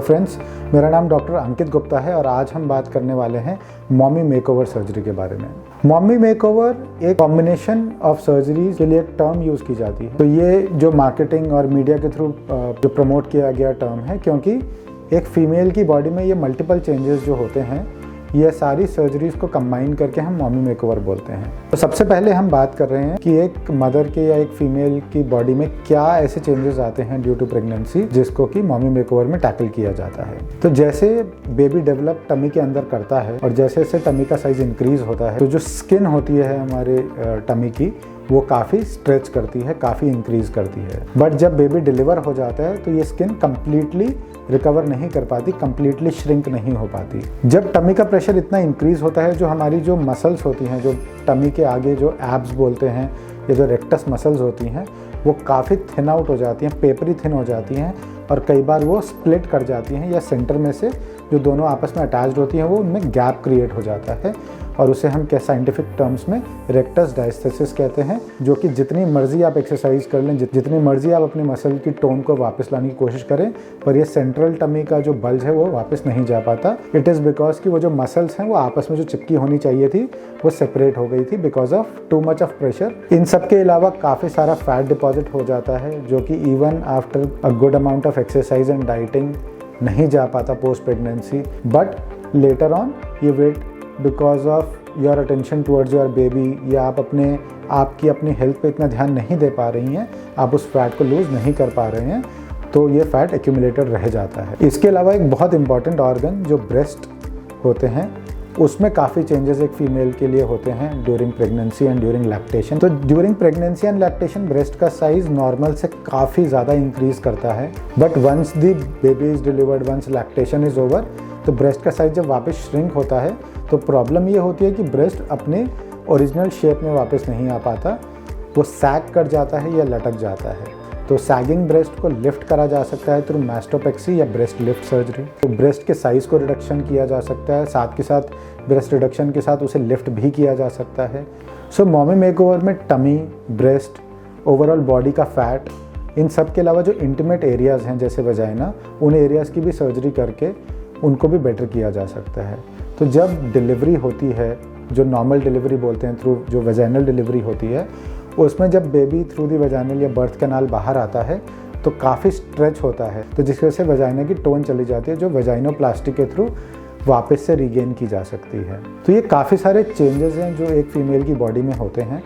Friends, मेरा नाम doctor अंकित गुप्ता है और आज हम बात करने वाले हैं मॉमी मेकओवर सर्जरी के बारे में। मॉमी मेकओवर एक कॉम्बिनेशन ऑफ सर्जरी के लिए एक टर्म यूज़ की जाती है। तो ये जो मार्केटिंग और मीडिया के थ्रू जो प्रमोट किया गया टर्म है, क्योंकि एक फीमेल की बॉडी में ये मल्टीपल चेंजेस जो होते हैं, ये सारी सर्जरीज को कंबाइन करके हम मॉमी मेकओवर बोलते हैं। तो सबसे पहले हम बात कर रहे हैं कि एक मदर के या एक फीमेल की बॉडी में क्या ऐसे चेंजेस आते हैं ड्यू टू प्रेगनेंसी जिसको कि मॉमी मेकओवर में टैकल किया जाता है। तो जैसे बेबी डेवलप टमी के अंदर करता है और जैसे जैसे टमी का साइज इंक्रीज होता है, तो जो स्किन होती है हमारे टमी की, वो काफ़ी स्ट्रेच करती है, काफ़ी इंक्रीज करती है। बट जब बेबी डिलीवर हो जाता है तो ये स्किन कंप्लीटली रिकवर नहीं कर पाती, कंप्लीटली श्रिंक नहीं हो पाती। जब टमी का प्रेशर इतना इंक्रीज होता है, जो हमारी जो मसल्स होती हैं, जो टमी के आगे जो एब्स बोलते हैं, ये जो रेक्टस मसल्स होती हैं, वो काफ़ी थिन आउट हो जाती हैं, पेपरी थिन हो जाती हैं और कई बार वो स्प्लिट कर जाती हैं, या सेंटर में से जो दोनों आपस में अटैच्ड होती हैं वो उनमें गैप क्रिएट हो जाता है और उसे हम क्या साइंटिफिक टर्म्स में रेक्टस डायस्थेसिस कहते हैं। जो कि जितनी मर्जी आप एक्सरसाइज कर लें, जितनी मर्जी आप अपनी मसल की टोन को वापस लाने की कोशिश करें, पर ये सेंट्रल टमी का जो बल्ज है वो वापस नहीं जा पाता। इट इज़ बिकॉज कि वो जो मसल्स हैं वो आपस में जो चिपकी होनी चाहिए थी वो सेपरेट हो गई थी because of too much of pressure. इन सब के अलावा काफ़ी सारा फैट डिपॉजिट हो जाता है, जो कि even after a good amount of exercise and dieting नहीं जा पाता post pregnancy. But later on ये weight because of your attention towards your baby, या आप अपनी हेल्थ पे इतना ध्यान नहीं दे पा रही हैं, आप उस फैट को लूज़ नहीं कर पा रहे हैं, तो ये फैट एक्यूमुलेटेड रह जाता है। इसके अलावा एक बहुत इंपॉर्टेंट ऑर्गन जो ब्रेस्ट होते हैं, उसमें काफ़ी चेंजेस एक फीमेल के लिए होते हैं during pregnancy and during lactation. तो during pregnancy and lactation breast का साइज़ नॉर्मल से काफ़ी ज़्यादा इंक्रीज़ करता है। But once the baby is delivered, once lactation is over, तो ब्रेस्ट का साइज जब वापस श्रिंक होता है तो प्रॉब्लम ये होती है कि ब्रेस्ट अपने ओरिजिनल शेप में वापस नहीं आ पाता, वो सैग कर जाता है या लटक जाता है। तो सैगिंग ब्रेस्ट को लिफ्ट करा जा सकता है थ्रू मैस्टोपेक्सी या ब्रेस्ट लिफ्ट सर्जरी। तो ब्रेस्ट के साइज़ को रिडक्शन किया जा सकता है, साथ के साथ ब्रेस्ट रिडक्शन के साथ उसे लिफ्ट भी किया जा सकता है। सो मॉमी मेकओवर में टमी, ब्रेस्ट, ओवरऑल बॉडी का फैट, इन सब के अलावा जो इंटीमेट एरियाज़ हैं जैसे वजाइना, उन एरियाज़ की भी सर्जरी करके उनको भी बेटर किया जा सकता है। तो जब डिलीवरी होती है, जो नॉर्मल डिलीवरी बोलते हैं, थ्रू जो वेजाइनल डिलीवरी होती है, उसमें जब बेबी थ्रू दी वेजाइनल या बर्थ कैनाल बाहर आता है तो काफ़ी स्ट्रेच होता है, तो जिस वजह से वेजाइना की टोन चली जाती है, जो वेजाइनोप्लास्टी के थ्रू वापस से रीगेन की जा सकती है। तो ये काफ़ी सारे चेंजेस हैं जो एक फ़ीमेल की बॉडी में होते हैं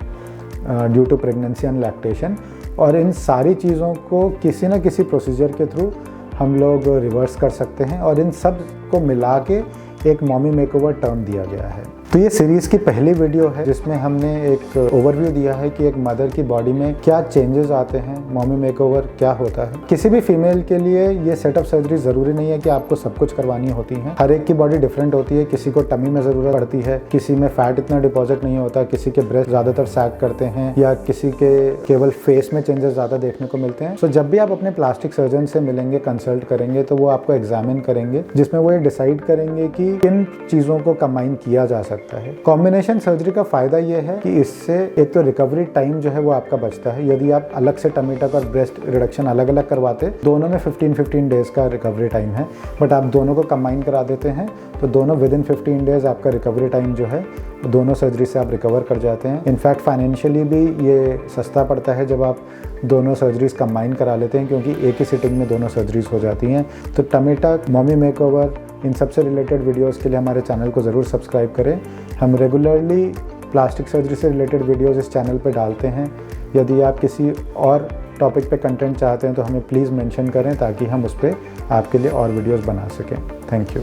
due to pregnancy and lactation, और इन सारी चीज़ों को किसी न किसी प्रोसीजर के थ्रू हम लोग रिवर्स कर सकते हैं और इन सब को मिला के एक मॉमी मेकओवर टर्म दिया गया है। तो ये सीरीज़ की पहली वीडियो है जिसमें हमने एक ओवरव्यू दिया है कि एक मदर की बॉडी में क्या चेंजेस आते हैं, मॉमी मेकओवर क्या होता है। किसी भी फीमेल के लिए ये सेटअप सर्जरी ज़रूरी नहीं है कि आपको सब कुछ करवानी होती है। हर एक की बॉडी डिफरेंट होती है, किसी को टमी में ज़रूरत पड़ती है, किसी में फैट इतना डिपॉजिट नहीं होता, किसी के ब्रेस्ट ज़्यादातर सैग करते हैं, या किसी के केवल फेस में चेंजेस ज़्यादा देखने को मिलते हैं। सो जब भी आप अपने प्लास्टिक सर्जन से मिलेंगे, कंसल्ट करेंगे, तो वो आपको एग्जामिन करेंगे, जिसमें वो ये डिसाइड करेंगे कि किन चीज़ों को कंबाइन किया जा सकता है। कॉम्बिनेशन सर्जरी का फायदा ये है कि इससे एक तो रिकवरी टाइम जो है वो आपका बचता है। यदि आप अलग से टमी टक और ब्रेस्ट रिडक्शन अलग अलग करवाते, दोनों में 15 डेज का रिकवरी टाइम है, बट आप दोनों को कंबाइन करा देते हैं तो दोनों विद इन 15 डेज आपका रिकवरी टाइम जो है दोनों सर्जरी से आप रिकवर कर जाते हैं। इनफैक्ट फाइनेंशियली भी ये सस्ता पड़ता है जब आप दोनों सर्जरीज कंबाइन करा लेते हैं, क्योंकि एक ही सिटिंग में दोनों सर्जरीज हो जाती हैं। तो टमी टक, मॉमी मेकओवर, इन सबसे रिलेटेड वीडियोस के लिए हमारे चैनल को ज़रूर सब्सक्राइब करें। हम रेगुलरली प्लास्टिक सर्जरी से रिलेटेड वीडियोस इस चैनल पे डालते हैं। यदि आप किसी और टॉपिक पे कंटेंट चाहते हैं तो हमें प्लीज़ मेंशन करें ताकि हम उस पर आपके लिए और वीडियोस बना सकें। Thank you.